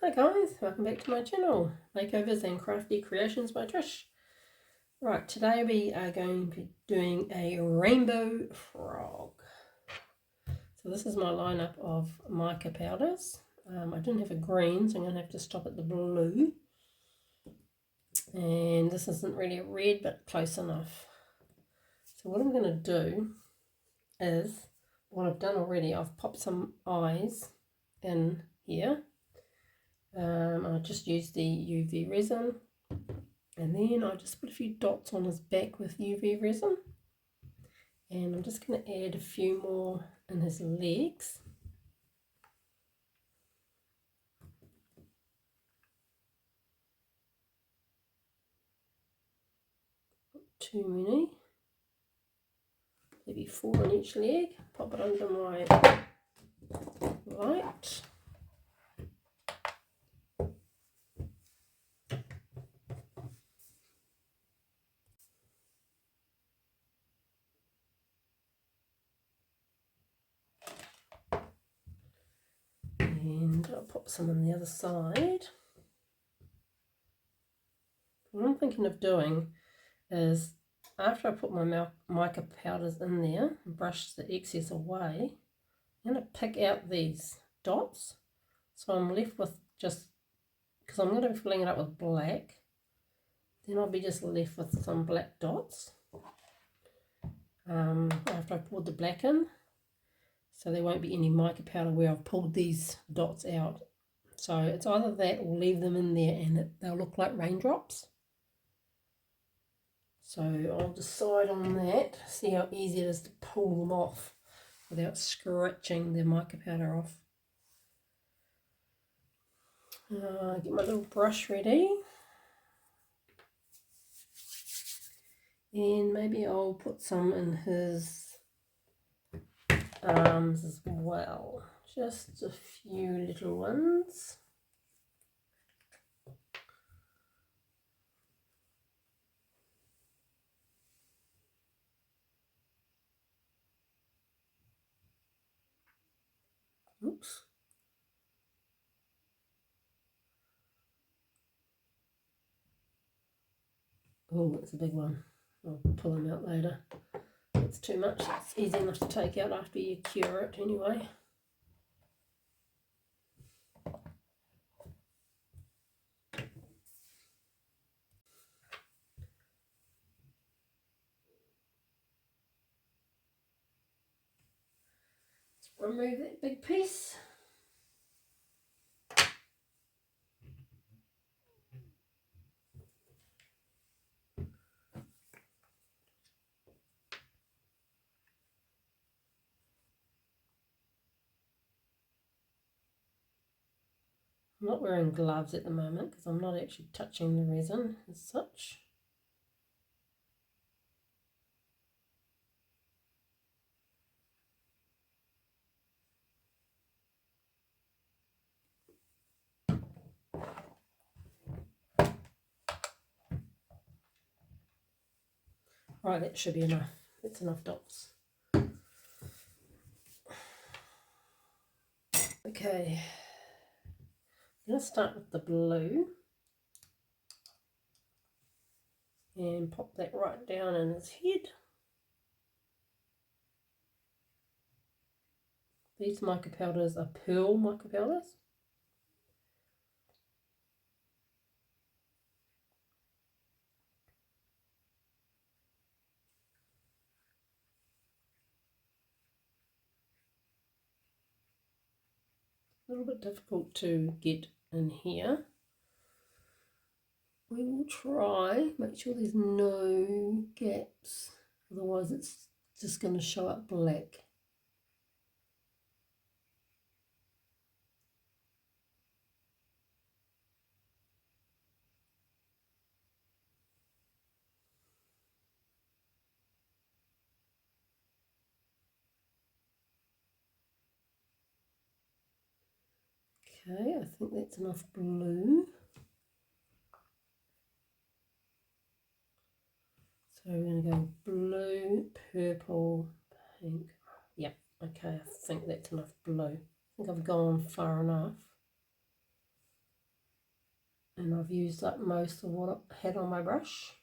Hi guys, welcome back to my channel, Makeovers and Crafty Creations by Trish. Right, today we are going to be doing a rainbow frog. So this is my lineup of mica powders. I didn't have a green, so I'm going to have to stop at the blue. And this isn't really a red, but close enough. So what I'm going to do is, what I've done already, I've popped some eyes in here. I just used the UV resin, and then I just put a few dots on his back with UV resin, and I'm just going to add a few more in his legs. Not too many, maybe 4 on each leg. Pop it under my light. And I'll pop some on the other side. What I'm thinking of doing is, after I put my mica powders in there and brush the excess away, I'm going to pick out these dots. So I'm left with just, because I'm going to be filling it up with black, then I'll be just left with some black dots after I poured the black in. So there won't be any mica powder where I've pulled these dots out. So it's either that or leave them in there and they'll look like raindrops. So I'll decide on that, see how easy it is to pull them off without scratching the mica powder off. Get my little brush ready. And maybe I'll put some in his arms as well. Just a few little ones. Oops. Oh, it's a big one. I'll pull them out later. It's too much. It's easy enough to take out after you cure it anyway. Let's remove that big piece. I'm not wearing gloves at the moment because I'm not actually touching the resin as such. Right, that should be enough. That's enough dots. Okay, I'm going to start with the blue and pop that right down in his head. These mica powders are pearl mica powders. A little bit difficult to get in here. We will try, make sure there's no gaps, otherwise it's just going to show up black. Okay, I think that's enough blue. So we're going to go blue, purple, pink. Yep, okay, I think that's enough blue. I think I've gone far enough. and I've used up most of what I had on my brush.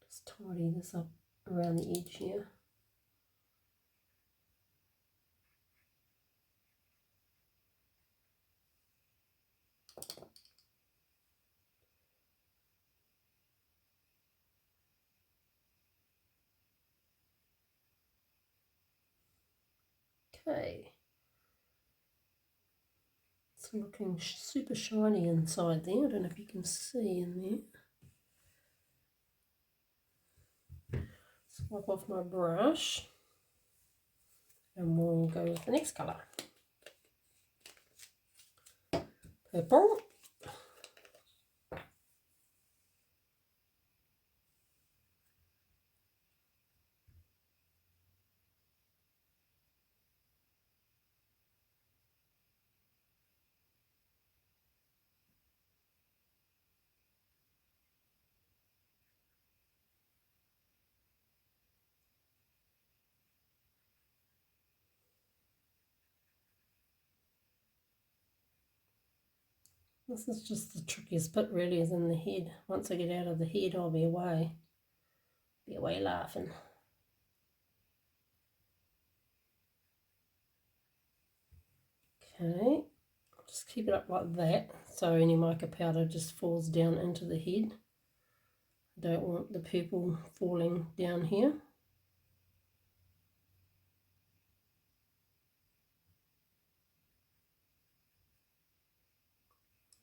Just tidy this up around the edge here. Okay, it's looking super shiny inside there. I don't know if you can see in there. Swap off my brush and we'll go with the next colour. Purple. This is just the trickiest bit really, is in the head. Once I get out of the head, I'll be away. Be away laughing. Okay, just keep it up like that, so any mica powder just falls down into the head. I don't want the purple falling down here.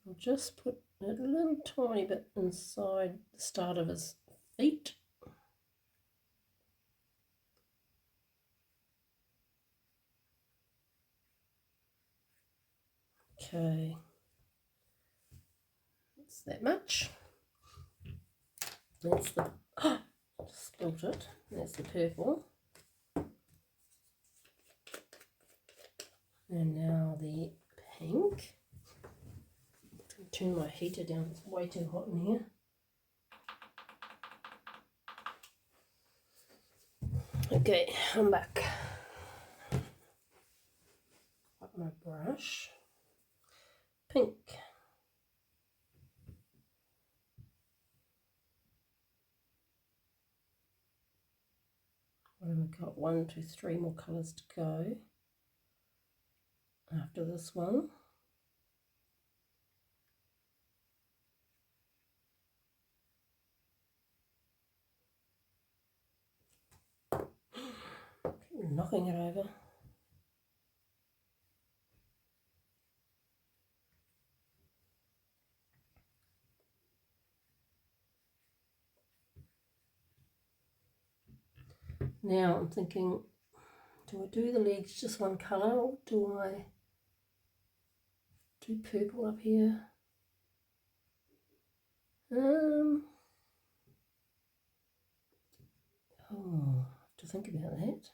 I'll just put a little tiny bit inside the start of his feet. Okay, that's that much. That's the, just spilt it. That's the purple. And now the pink. Turn my heater down, it's way too hot in here. Okay, I'm back. Got my brush. Pink. And we've got 1, 2, 3 more colours to go after this one. Keep knocking it over. Now I'm thinking, do I do the legs just one colour, or do I do purple up here? Oh, I have to think about that.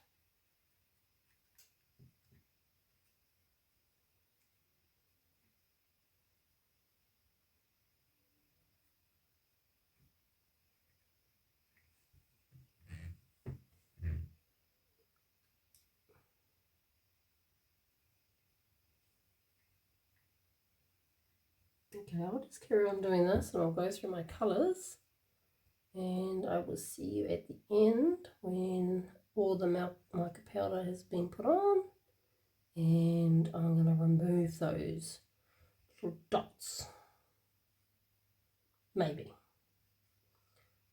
Okay, I'll just carry on doing this and I'll go through my colours and I will see you at the end when all the mica powder has been put on, and I'm going to remove those little dots. Maybe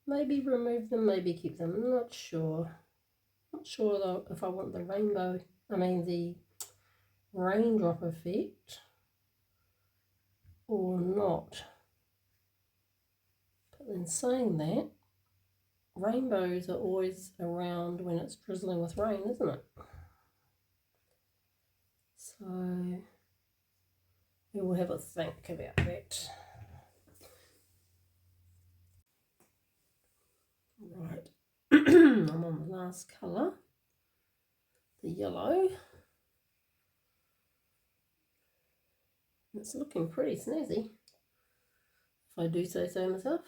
remove them, maybe keep them, I'm not sure. Not sure though if I want the the raindrop effect or not. But then saying that, rainbows are always around when it's drizzling with rain, isn't it? So we will have a think about that. Right, I'm on the last colour, the yellow. It's looking pretty snazzy, if I do say so myself.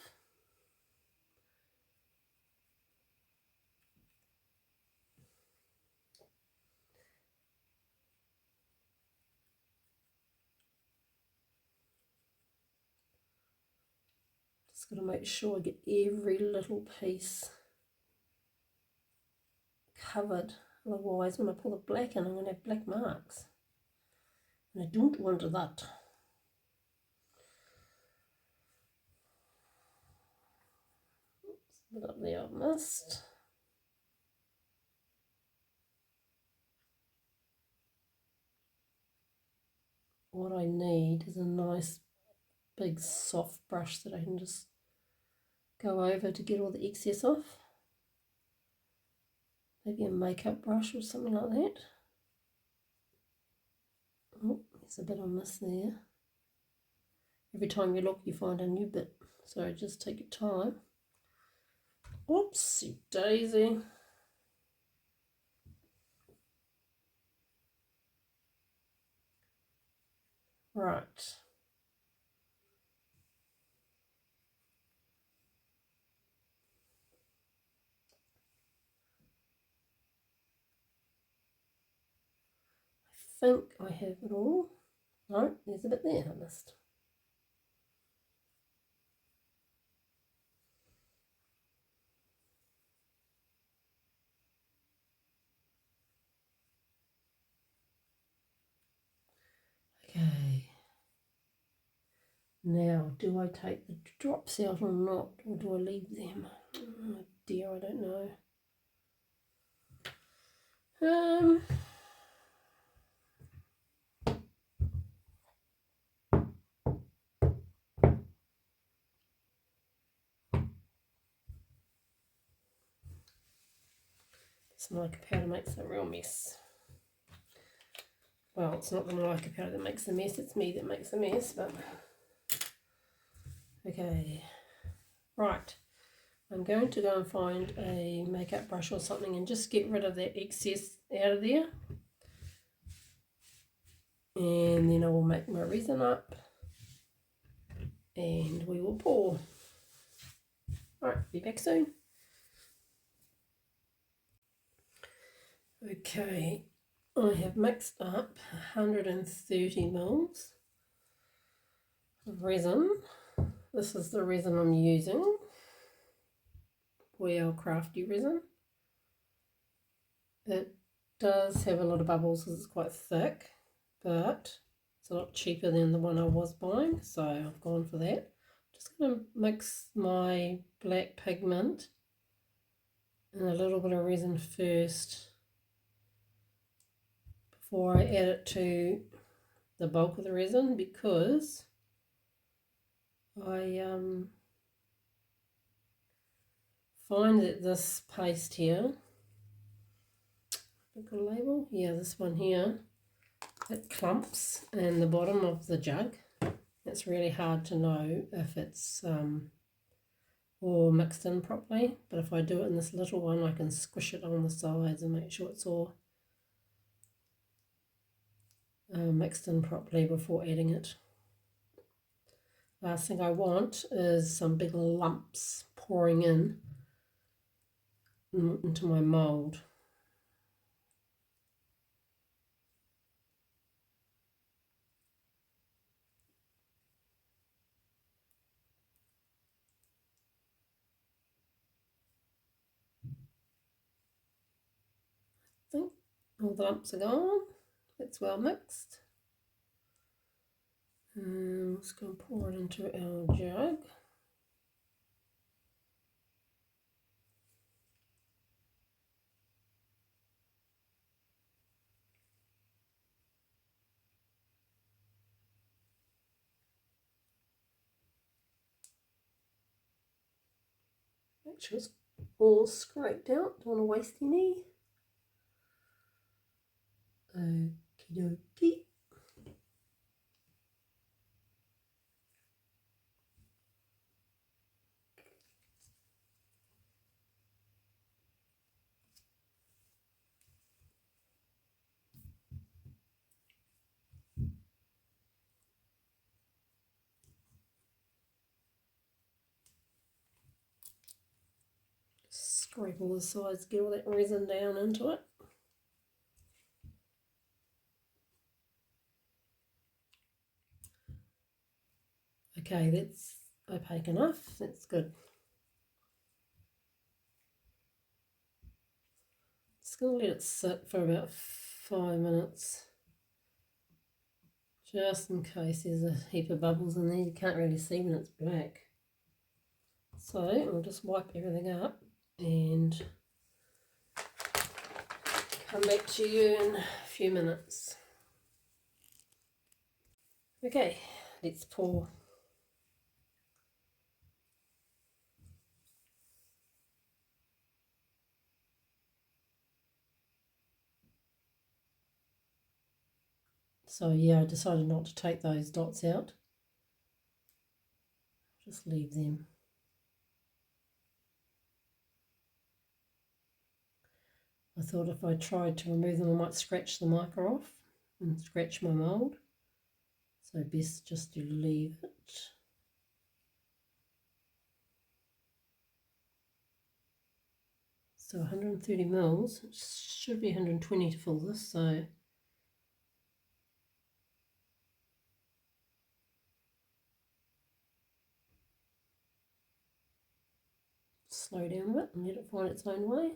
got to make sure I get every little piece covered, otherwise when I pull the black in I'm going to have black marks, and I don't want that. Oops, a bit up there I've missed. What I need is a nice big soft brush that I can just go over to get all the excess off. Maybe a makeup brush or something like that. Oh, there's a bit I missed there. Every time you look you find a new bit, so just take your time. Oopsie daisy. Right. I think I have it all. No, there's a bit there I missed. Okay. Now, do I take the drops out or not, or do I leave them? Oh dear, I don't know. This mica powder makes a real mess. Well, it's not the mica powder that makes the mess, it's me that makes the mess, but okay. Right, I'm going to go and find a makeup brush or something and just get rid of that excess out of there. And then I will make my resin up and we will pour. Alright, be back soon. Okay, I have mixed up 130 mils of resin. This is the resin I'm using, Royale Crafty resin. It does have a lot of bubbles because it's quite thick, but it's a lot cheaper than the one I was buying, so I've gone for that. Just going to mix my black pigment and a little bit of resin first before I add it to the bulk of the resin, because I find that this paste here, I've got a label, yeah, this one here, it clumps in the bottom of the jug. It's really hard to know if it's all mixed in properly, but if I do it in this little one I can squish it on the sides and make sure it's all mixed in properly before adding it. Last thing I want is some big lumps pouring in into my mould. I think all the lumps are gone. It's well mixed. I'm just going to pour it into our jug. Make sure it's all scraped out, don't want to waste any. Okie dokie. Scrape all the sides, get all that resin down into it. Okay, that's opaque enough. That's good. Just going to let it sit for about 5 minutes, just in case there's a heap of bubbles in there. You can't really see when it's black. So I'll just wipe everything up and come back to you in a few minutes. Okay, let's pour. So yeah, I decided not to take those dots out. Just leave them. I thought if I tried to remove them, I might scratch the mica off and scratch my mould. So best just to leave it. So 130 mils, it should be 120 to fill this, so slow down a bit and let it find its own way.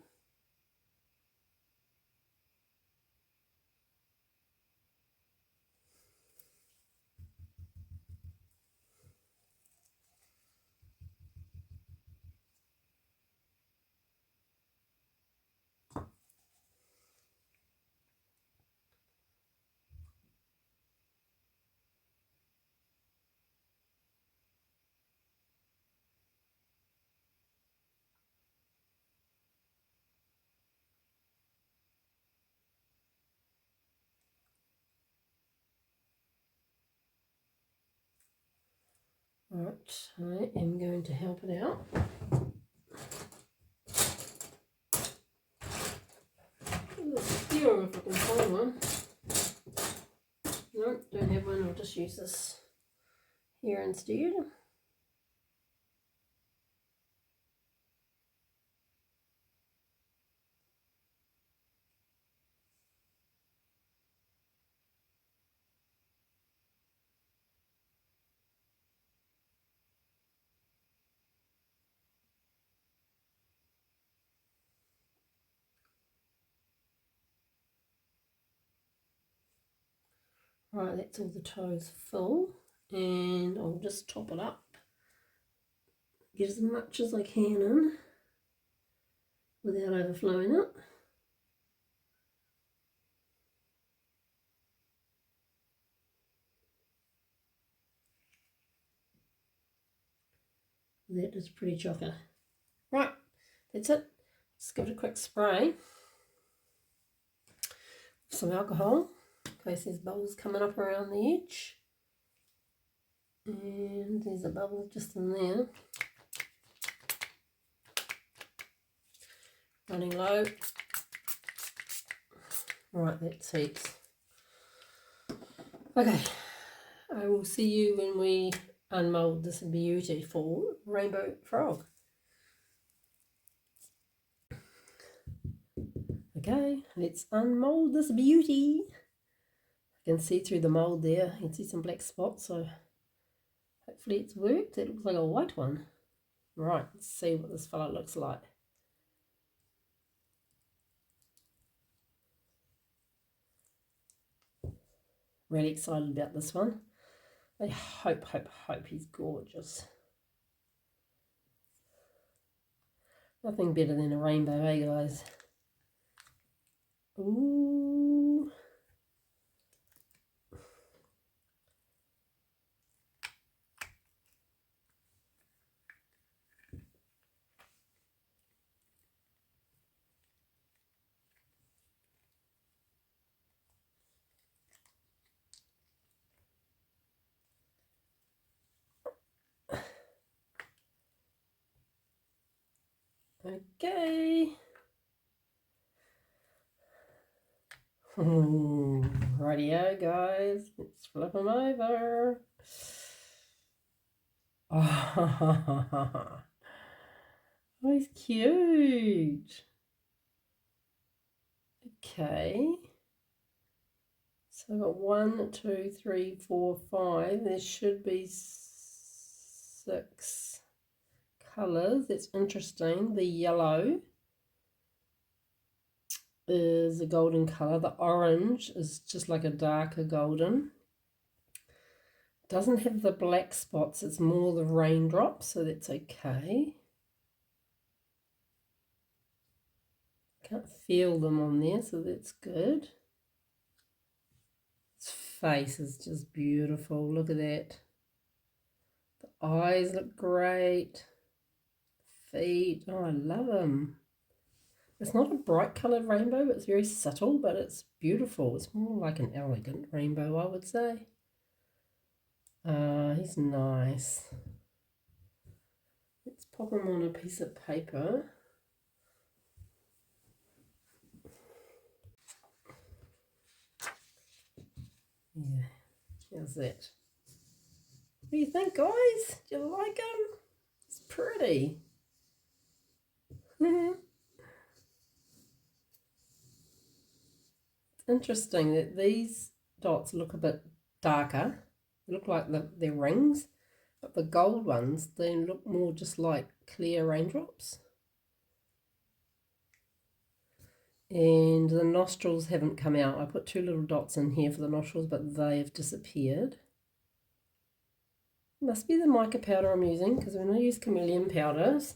Right, I am going to help it out. There's a skewer if I can find one. No, don't have one, I'll just use this here instead. Right, that's all the toes full, and I'll just top it up. Get as much as I can in without overflowing it. That is pretty chocker. Right, that's it. Just give it a quick spray. Some alcohol, in case there's bubbles coming up around the edge. And there's a bubble just in there. Running low. Right, that's heaps. Okay, I will see you when we unmold this beautiful rainbow frog. Okay, let's unmold this beauty. You can see through the mould there, you can see some black spots, so hopefully it's worked. It looks like a white one. Right, let's see what this fella looks like. Really excited about this one. I hope he's gorgeous. Nothing better than a rainbow, eh guys? Ooh. Okay. Rightio, guys. Let's flip them over. Oh, he's cute. Okay. So I've got 1, 2, 3, 4, 5. There should be 6 colours. That's interesting. The yellow is a golden colour. The orange is just like a darker golden. Doesn't have the black spots, it's more the raindrops, so that's okay. Can't feel them on there, so that's good. His face is just beautiful. Look at that. The eyes look great. Feet. Oh, I love them. It's not a bright coloured rainbow. It's very subtle, but it's beautiful. It's more like an elegant rainbow, I would say. He's nice. Let's pop him on a piece of paper. Yeah, how's that? What do you think, guys? Do you like him? It's pretty. It's interesting that these dots look a bit darker. They look like they're rings, but the gold ones, they look more just like clear raindrops. And the nostrils haven't come out. I put 2 little dots in here for the nostrils, but they have disappeared. Must be the mica powder I'm using, because when I use chameleon powders,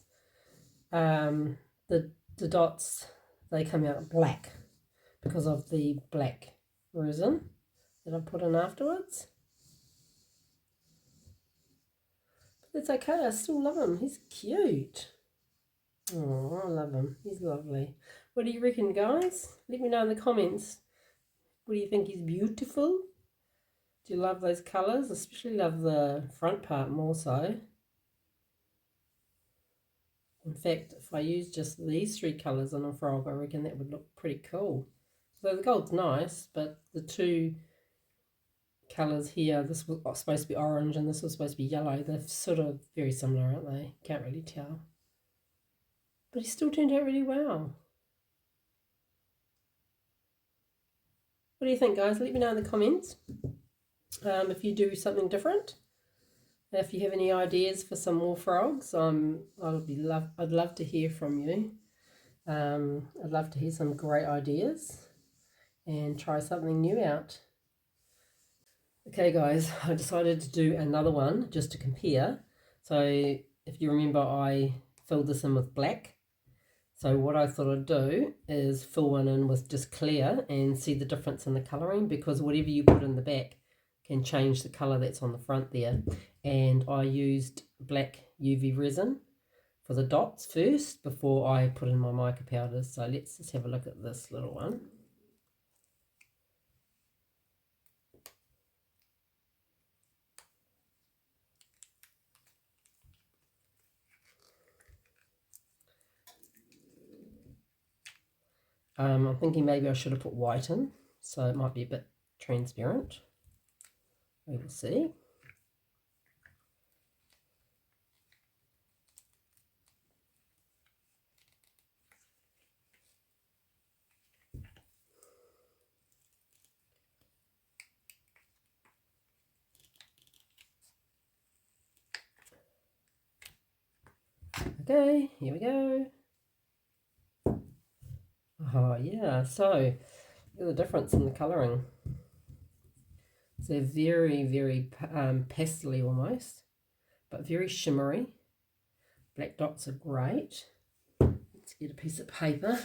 the dots, they come out black because of the black resin that I put in afterwards. But it's okay, I still love him. He's cute. Oh, I love him. He's lovely. What do you reckon, guys? Let me know in the comments. What do you think? He's beautiful? Do you love those colours? Especially love the front part more so. In fact, if I use just these 3 colours on a frog, I reckon that would look pretty cool. So the gold's nice, but the 2 colours here, this was supposed to be orange and this was supposed to be yellow. They're sort of very similar, aren't they? Can't really tell. But he still turned out really well. What do you think, guys? Let me know in the comments if you do something different. If you have any ideas for some more frogs, I'd love to hear from you. I'd love to hear some great ideas and try something new out. Okay, guys, I decided to do another one just to compare. So if you remember, I filled this in with black. So what I thought I'd do is fill one in with just clear and see the difference in the colouring, because whatever you put in the back can change the colour that's on the front there. And I used black UV resin for the dots first before I put in my mica powders. So let's just have a look at this little one. I'm thinking maybe I should have put white in, so it might be a bit transparent. We will see. Okay, here we go. Oh yeah, so look at the difference in the colouring. So very, very pastel-y almost, but very shimmery. Black dots are great. Let's get a piece of paper.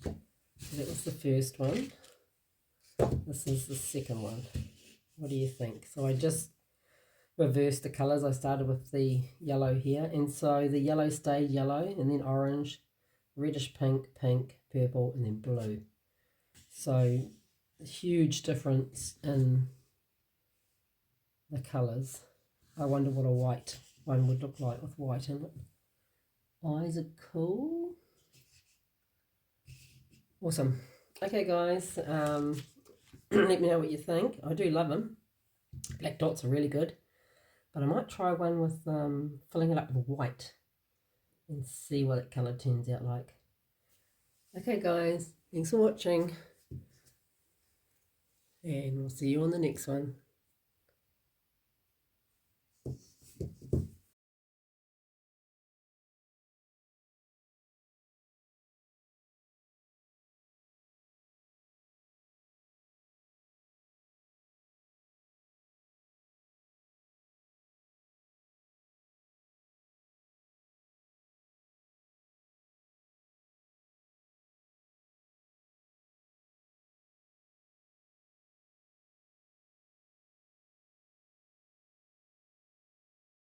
So that was the first one. This is the second one. What do you think? So I just reversed the colours. I started with the yellow here, and so the yellow stayed yellow, and then orange, reddish pink, pink, purple, and then blue. So a huge difference in the colours. I wonder what a white one would look like with white in it. Eyes are cool. Awesome. Okay, guys, let me know what you think. I do love them. Black dots are really good, but I might try one with filling it up with white and see what that colour turns out like. Okay, guys, thanks for watching, and we'll see you on the next one.